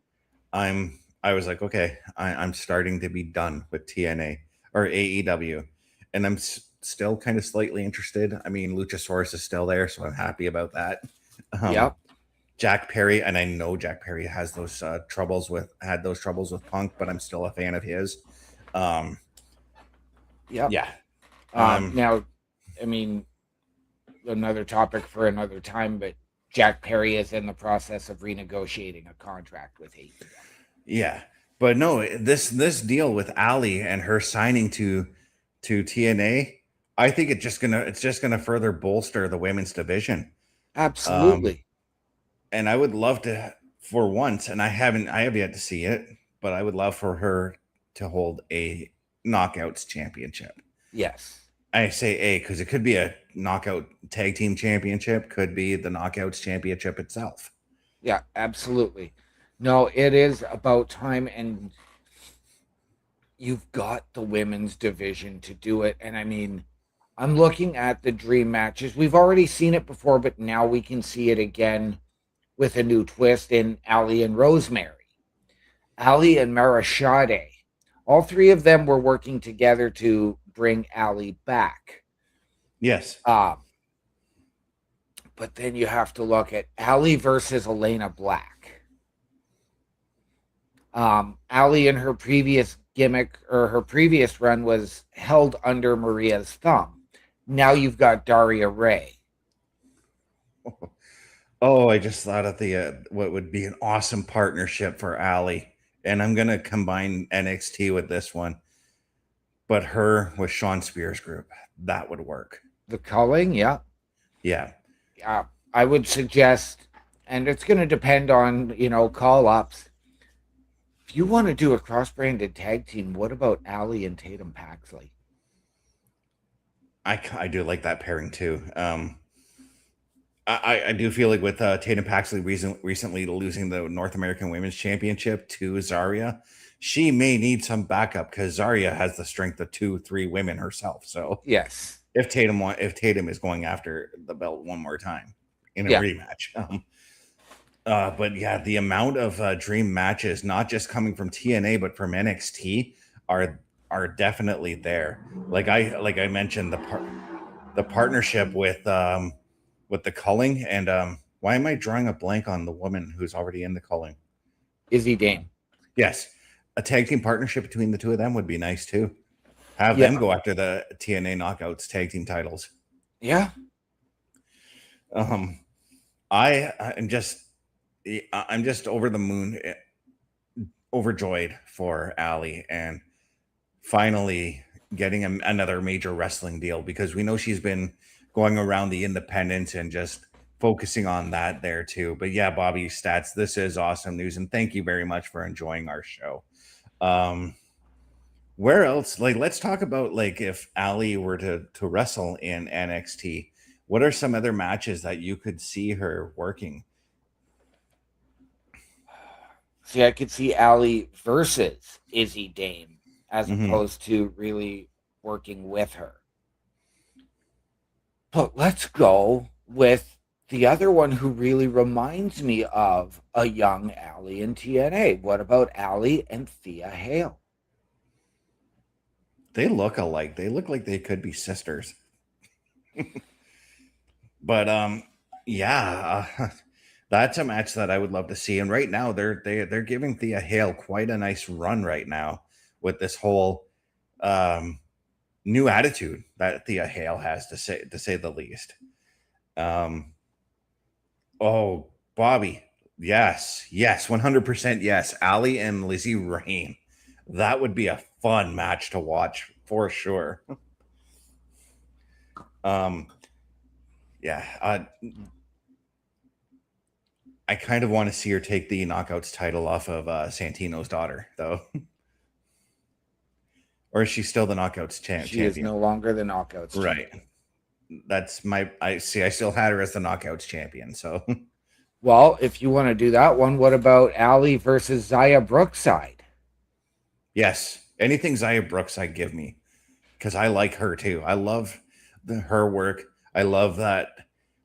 I was like, okay, I'm starting to be done with TNA or AEW, and I'm still kind of slightly interested. I mean, Luchasaurus is still there, so I'm happy about that. Yep. Jack Perry, and I know Jack Perry has those troubles with Punk, but I'm still a fan of his. Yep. Yeah. Now, I mean, another topic for another time, but Jack Perry is in the process of renegotiating a contract with AEW. Yeah, but no, this deal with Ali and her signing to TNA, I think it's just gonna further bolster the women's division. Absolutely. And I would love to, for once, and I have yet to see it, but I would love for her to hold a Knockouts championship. Yes. I say a because it could be a knockout tag team championship, could be the Knockouts championship itself. Yeah, absolutely. No, it is about time, and you've got the women's division to do it. And I mean, I'm looking at the dream matches. We've already seen it before, but now we can see it again with a new twist in Ali and Rosemary. Ali and Marashade. All three of them were working together to bring Ali back. Yes. But then you have to look at Ali versus Elena Black. Ali in her previous gimmick or her previous run was held under Maria's thumb. Now you've got Daria Ray. Oh, I just thought of the what would be an awesome partnership for Ali, and I'm gonna combine NXT with this one, but her with Sean Spears' group, that would work. The culling, yeah. Yeah. I would suggest, and it's going to depend on, call-ups. If you want to do a cross-branded tag team, what about Ali and Tatum Paxley? I do like that pairing too. I do feel like with Tatum Paxley recently losing the North American Women's Championship to Zarya, she may need some backup because Zarya has the strength of 2-3 women herself. So Yes. if Tatum is going after the belt one more time in a rematch. But yeah, the amount of dream matches, not just coming from TNA, but from NXT are definitely there. Like I mentioned, the partnership with the culling, and why am I drawing a blank on the woman who's already in the culling? Izzy Dane. Yes. A tag team partnership between the two of them would be nice too. Have them go after the TNA Knockouts tag team titles. Yeah. I'm just over the moon, overjoyed for Ali and finally getting another major wrestling deal, because we know she's been going around the independents and just focusing on that there too. But yeah, Bobby Stats, this is awesome news, and thank you very much for enjoying our show. Where else? Like, let's talk about like if Ali were to wrestle in NXT, what are some other matches that you could see her working? See, I could see Ali versus Izzy Dane as opposed to really working with her. But let's go with the other one who really reminds me of a young Ali in TNA. What about Ali and Thea Hale? They look alike. They look like they could be sisters. But that's a match that I would love to see. And right now they're giving Thea Hale quite a nice run right now with this whole new attitude that Thea Hale has, to say the least. Oh, Bobby, yes, 100% yes. Ali and Lizzie Rain, that would be a fun match to watch for sure. I kind of want to see her take the Knockouts title off of Santino's daughter, though. Or is she still the Knockouts champion? She is no longer the Knockouts right. champion. That's I still had her as the Knockouts champion, so. Well, if you want to do that one, what about Ali versus Zaya Brookside? Yes. Anything Zaya Brookside give me, because I like her too. I love her work. I love that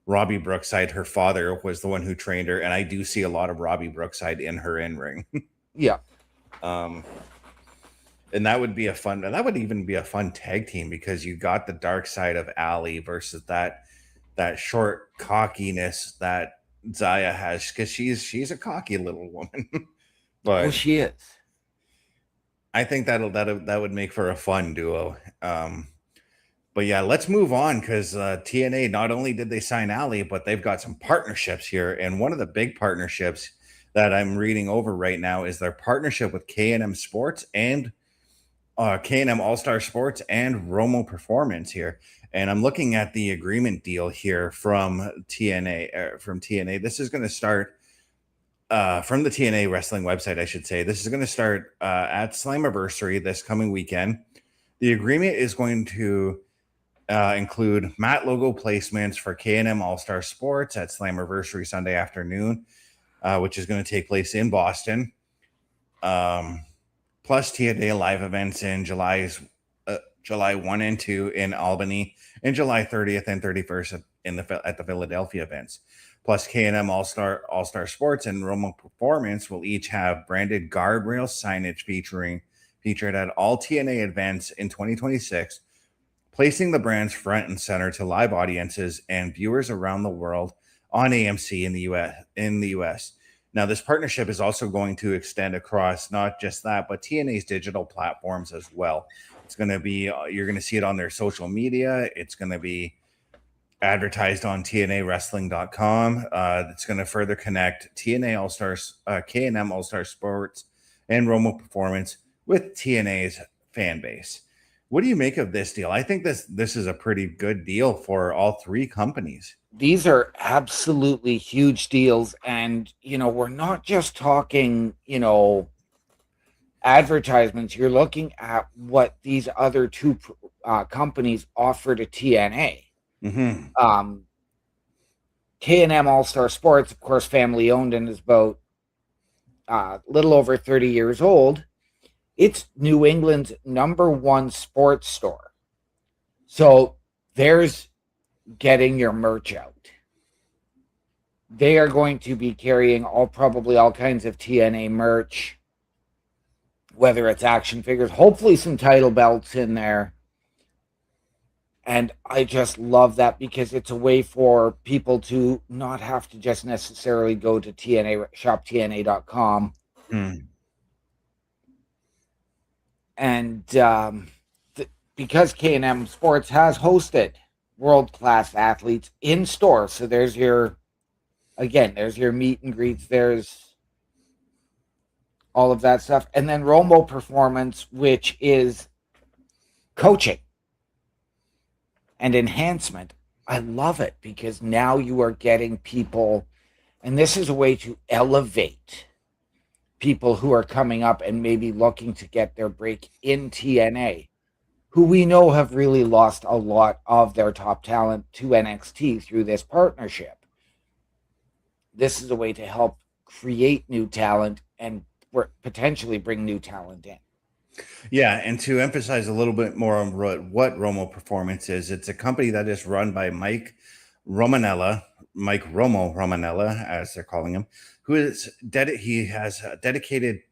Robbie Brookside, her father, was the one who trained her, and I do see a lot of Robbie Brookside in her in-ring. Yeah. And that would even be a fun tag team, because you got the dark side of Ali versus that short cockiness that Zaya has, because she's a cocky little woman. Oh, But she is. I think that would make for a fun duo. But yeah, let's move on, because TNA, not only did they sign Ali, but they've got some partnerships here. And one of the big partnerships that I'm reading over right now is their partnership with K&M Sports and K&M All-Star Sports and Romo Performance here. And I'm looking at the agreement deal here from TNA. This is going to start from the TNA Wrestling website, I should say. This is going to start at Slammiversary this coming weekend. The agreement is going to include matte logo placements for K&M All-Star Sports at Slammiversary Sunday afternoon, which is going to take place in Boston. Plus TNA live events in July 1 and 2 in Albany, and July 30th and 31st at the Philadelphia events. Plus K&M All-Star Sports and Romo Performance will each have branded guardrail signage featured at all TNA events in 2026, placing the brands front and center to live audiences and viewers around the world on AMC in the US. Now, this partnership is also going to extend across not just that, but TNA's digital platforms as well. It's going to be, you're going to see it on their social media. It's going to be advertised on TNAWrestling.com. It's going to further connect TNA All-Stars, K&M All-Star Sports, and Romo Performance with TNA's fan base. What do you make of this deal? I think this is a pretty good deal for all three companies. These are absolutely huge deals. And, we're not just talking, advertisements. You're looking at what these other two companies offer to TNA. Mm-hmm. K&M All-Star Sports, of course, family owned, and is about a little over 30 years old. It's New England's #1 sports store. So there's getting your merch out. They are going to be carrying probably all kinds of TNA merch, whether it's action figures, hopefully some title belts in there. And I just love that, because it's a way for people to not have to just necessarily go to TNA, shoptna.com. And because K&M Sports has hosted world-class athletes in store, so there's your meet and greets, there's all of that stuff. And then Romo Performance, which is coaching and enhancement. I love it, because now you are getting people, and this is a way to elevate people who are coming up and maybe looking to get their break in TNA, who we know have really lost a lot of their top talent to NXT through this partnership. This is a way to help create new talent and potentially bring new talent in. Yeah, and to emphasize a little bit more on what Romo Performance is, it's a company that is run by Mike Romo Romanella, as they're calling him, who is dedicated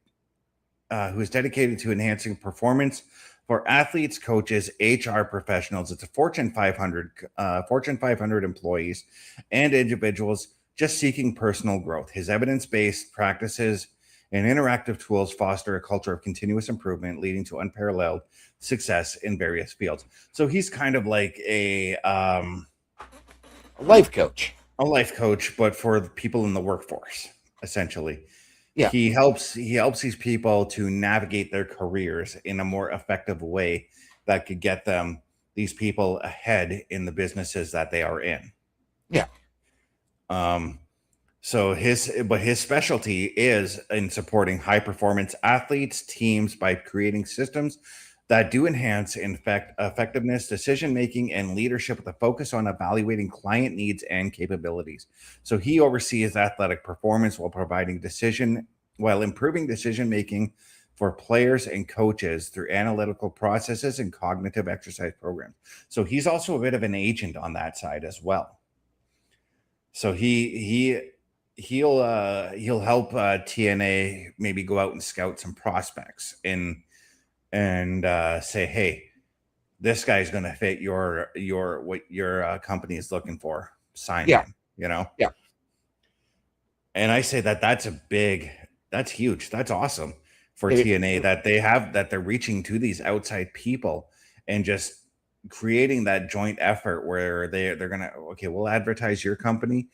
to enhancing performance for athletes, coaches, HR professionals. It's a Fortune 500 employees and individuals just seeking personal growth. His evidence-based practices and interactive tools foster a culture of continuous improvement, leading to unparalleled success in various fields. So he's kind of like a life coach. A life coach, but for the people in the workforce, essentially. Yeah. He helps these people to navigate their careers in a more effective way that could get these people ahead in the businesses that they are in. Yeah. So his specialty is in supporting high performance athletes, teams, by creating systems that do enhance effectiveness, decision making, and leadership with a focus on evaluating client needs and capabilities. So he oversees athletic performance while improving decision making for players and coaches through analytical processes and cognitive exercise programs. So he's also a bit of an agent on that side as well. So he'll help TNA maybe go out and scout some prospects and say, hey, this guy's going to fit what your company is looking for. Sign him, Yeah. And I say that's huge. That's awesome for It- TNA that they're reaching to these outside people and just creating that joint effort where they're gonna, okay, we'll advertise your company,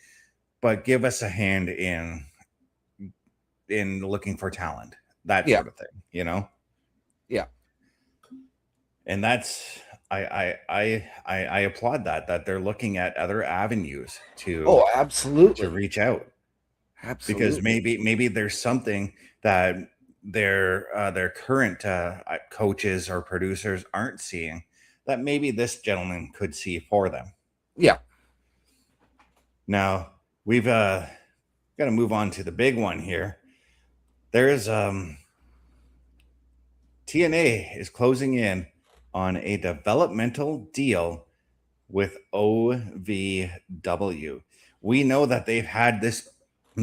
but give us a hand in looking for talent, that yeah, sort of thing, you know? yeah. And that's I applaud that they're looking at other avenues Oh, to absolutely, reach out, because absolutely. maybe there's something that their current coaches or producers aren't seeing that maybe this gentleman could see for them. Yeah, Now we've got to move on to the big one here. There's TNA is closing in on a developmental deal with OVW. We know that they've had this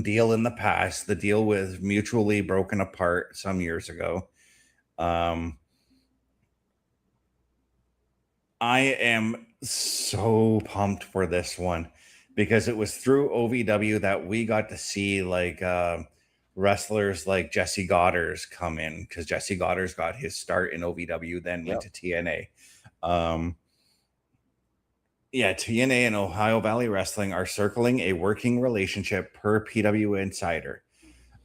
deal in the past. The deal was mutually broken apart some years ago. I am so pumped for this one because it was through OVW that we got to see like wrestlers like Jesse Goddard's come in, because Jesse Goddard's got his start in OVW, then went to TNA. Yeah, TNA and Ohio Valley Wrestling are circling a working relationship per PW Insider.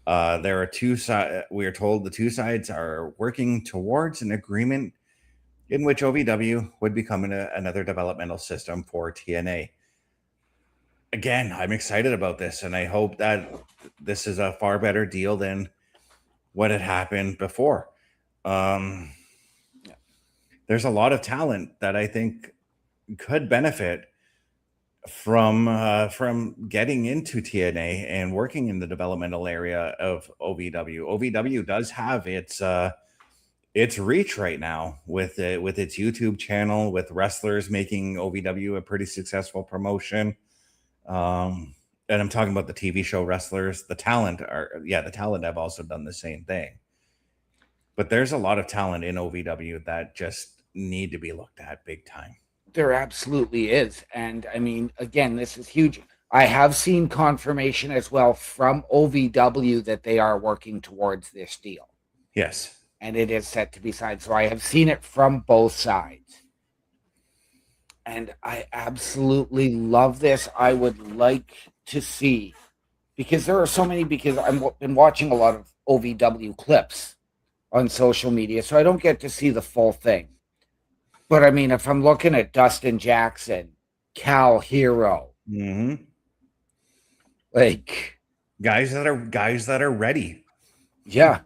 There are two sides. We are told the two sides are working towards an agreement in which OVW would become another developmental system for TNA. Again, I'm excited about this, and I hope that this is a far better deal than what had happened before. There's a lot of talent that I think could benefit from getting into TNA and working in the developmental area of OVW. OVW does have its reach right now with its YouTube channel, with wrestlers making OVW a pretty successful promotion. And I'm talking about the TV show wrestlers. The talent have also done the same thing. But there's a lot of talent in OVW that just need to be looked at big time. there absolutely is. And I mean, again, this is huge. I have seen confirmation as well from OVW that they are working towards this deal. Yes. And it is set to be signed. So I have seen it from both sides. And I absolutely love this. I would like to see, because there are so many, because I've been watching a lot of OVW clips on social media, so I don't get to see the full thing. But I mean, if I'm looking at Dustin Jackson, Cal Hero, like guys that are ready. Yeah.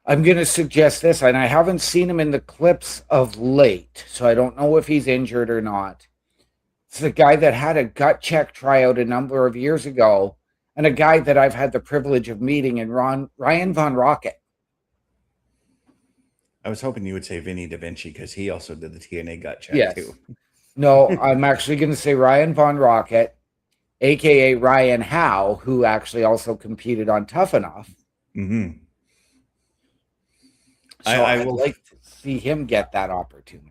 I'm going to suggest this, and I haven't seen him in the clips of late, so I don't know if he's injured or not. It's the guy that had a gut check tryout a number of years ago, and a guy that I've had the privilege of meeting in Ryan Von Rocket. I was hoping you would say Vinny Da Vinci, because he also did the TNA gut check too. No, I'm actually going to say Ryan Von Rocket, a.k.a. Ryan Howe, who actually also competed on Tough Enough. Mm-hmm. So I would like to see him get that opportunity.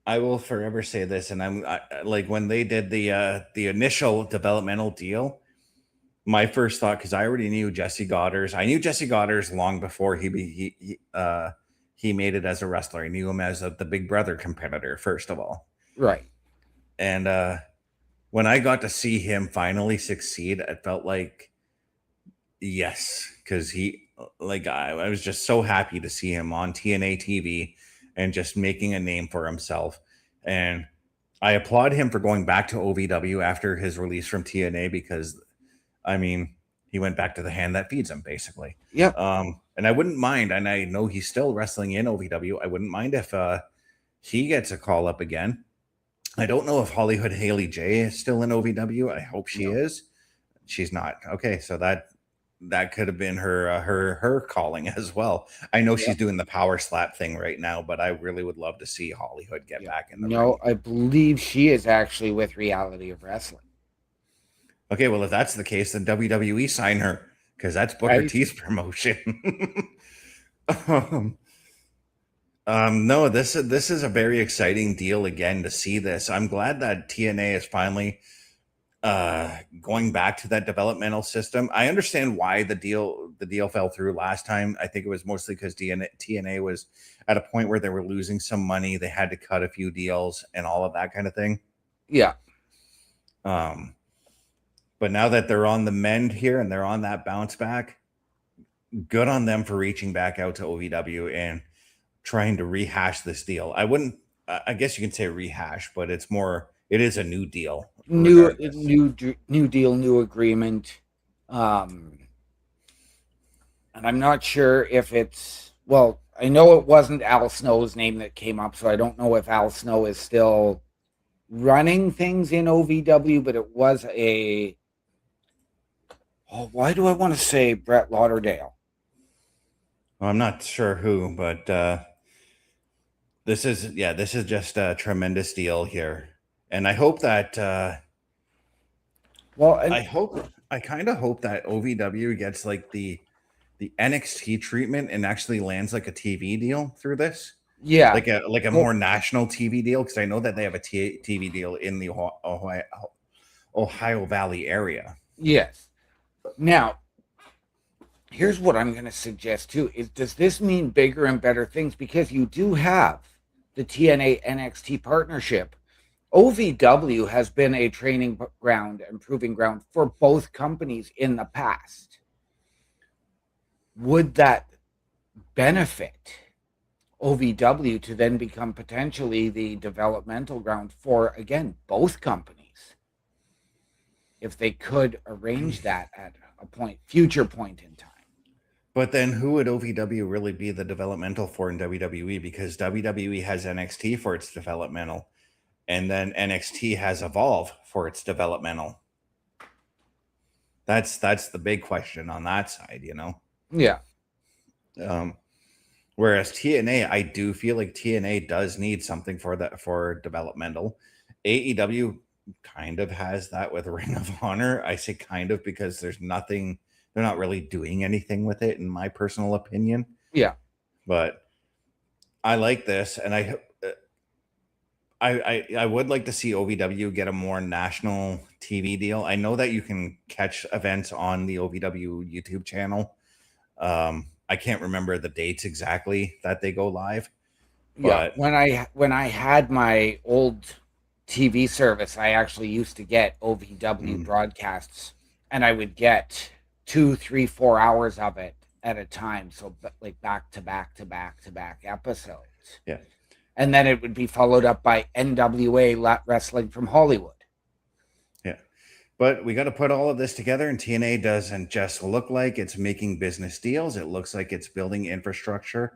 I will forever say this, and I'm like, when they did the initial developmental deal, my first thought, because I already knew Jesse Goddard's. I knew Jesse Goddard's long before he made it as a wrestler. I knew him as the Big Brother competitor, first of all. Right. And when I got to see him finally succeed, it felt like, yes, because I was just so happy to see him on TNA TV and just making a name for himself. And I applaud him for going back to OVW after his release from TNA, because, I mean, he went back to the hand that feeds him, basically. Yeah. And I wouldn't mind, and I know he's still wrestling in OVW, I wouldn't mind if he gets a call up again. I don't know if Hollywood Haley J is still in OVW. I hope she is. She's not. Okay, so that could have been her calling as well. I know she's doing the power slap thing right now, but I really would love to see Hollywood get back in the ring. I believe she is actually with Reality of Wrestling. Okay, well, if that's the case, then WWE sign her, because that's Booker T's promotion. No, this is a very exciting deal again to see this. I'm glad that TNA is finally going back to that developmental system. I understand why the deal fell through last time. I think it was mostly because TNA was at a point where they were losing some money. They had to cut a few deals and all of that kind of thing. Yeah. But now that they're on the mend here and they're on that bounce back, good on them for reaching back out to OVW and trying to rehash this deal. I guess you can say rehash, but it is a new deal. New deal, new agreement. And I'm not sure if I know it wasn't Al Snow's name that came up, so I don't know if Al Snow is still running things in OVW, but it was why do I want to say Brett Lauderdale? Well, I'm not sure who, but this is just a tremendous deal here. And I hope that I kind of hope that OVW gets like the NXT treatment and actually lands like a TV deal through this. Yeah. Like a more national TV deal, because I know that they have a TV deal in the Ohio Valley area. Yes. Now, here's what I'm going to suggest too. Does this mean bigger and better things? Because you do have the TNA NXT partnership. OVW has been a training ground and proving ground for both companies in the past. Would that benefit OVW to then become potentially the developmental ground for, again, both companies? If they could arrange that at a future point in time. But then who would OVW really be the developmental for in WWE? Because WWE has NXT for its developmental, and then NXT has Evolve for its developmental. That's the big question on that side, you know? Yeah. Whereas TNA, I do feel like TNA does need something for developmental. AEW kind of has that with Ring of Honor. I say kind of because they're not really doing anything with it, in my personal opinion. Yeah. But I like this, and I would like to see OVW get a more national TV deal. I know that you can catch events on the OVW YouTube channel. I can't remember the dates exactly that they go live. But yeah, when I had my old TV service, I actually used to get OVW broadcasts, and I would get 2, 3, 4 hours of it at a time. So like back to back episodes. Yeah. And then it would be followed up by NWA Wrestling from Hollywood. Yeah. But we got to put all of this together, and TNA doesn't just look like it's making business deals. It looks like it's building infrastructure.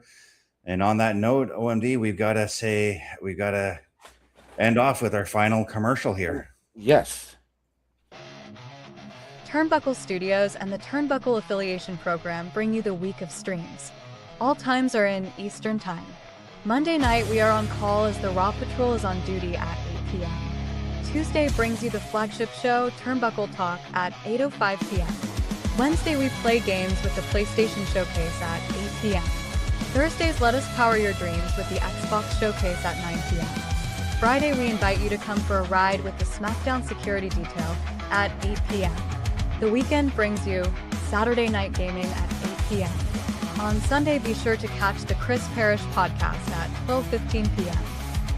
And on that note, OMD, we've got to end off with our final commercial here. Yes. Turnbuckle Studios and the Turnbuckle Affiliation Program bring you the week of streams. All times are in Eastern Time. Monday night, we are on call as the Raw Patrol is on duty at 8 p.m. Tuesday brings you the flagship show, Turnbuckle Talk, at 8:05 p.m. Wednesday, we play games with the PlayStation Showcase at 8 p.m. Thursdays, let us power your dreams with the Xbox Showcase at 9 p.m. Friday, we invite you to come for a ride with the SmackDown Security Detail at 8 p.m. The weekend brings you Saturday Night Gaming at 8 p.m. On Sunday, be sure to catch the Chris Parrish podcast at 12:15 p.m.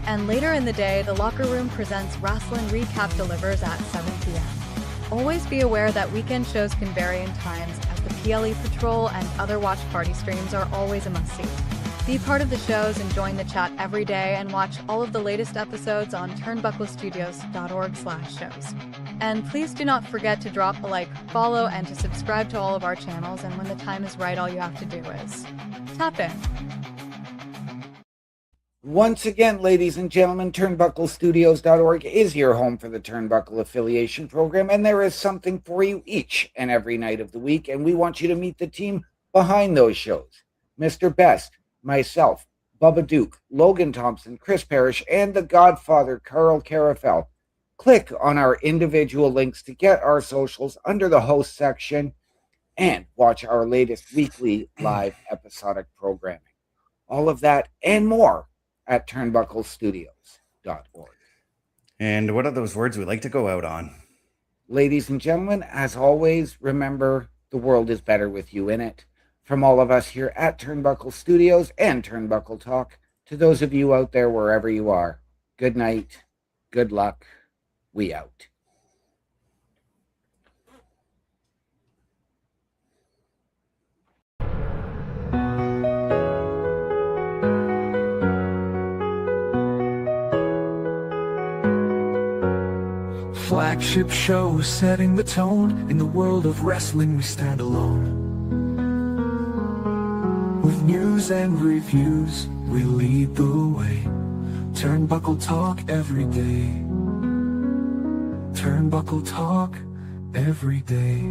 And later in the day, the Locker Room presents Wrestling Recap delivers at 7 p.m. Always be aware that weekend shows can vary in times, as the PLE Patrol and other watch party streams are always a must-see. Be part of the shows and join the chat every day, and watch all of the latest episodes on turnbucklestudios.org/shows. And please do not forget to drop a like, follow, and to subscribe to all of our channels, and when the time is right, all you have to do is tap in. Once again, ladies and gentlemen, turnbucklestudios.org is your home for the Turnbuckle Affiliation Program, and there is something for you each and every night of the week, and we want you to meet the team behind those shows. Mr. Best, myself, Bubba Duke, Logan Thompson, Chris Parrish, and the Godfather, Carl Carafel. Click on our individual links to get our socials under the host section and watch our latest weekly live episodic programming. All of that and more at turnbucklestudios.org. And what are those words we like to go out on? Ladies and gentlemen, as always, remember the world is better with you in it. From all of us here at Turnbuckle Studios and Turnbuckle Talk, to those of you out there wherever you are, good night, good luck, we out. Flagship show setting the tone. In the world of wrestling we stand alone. With news and reviews we lead the way. Turnbuckle Talk every day. Turnbuckle Talk every day.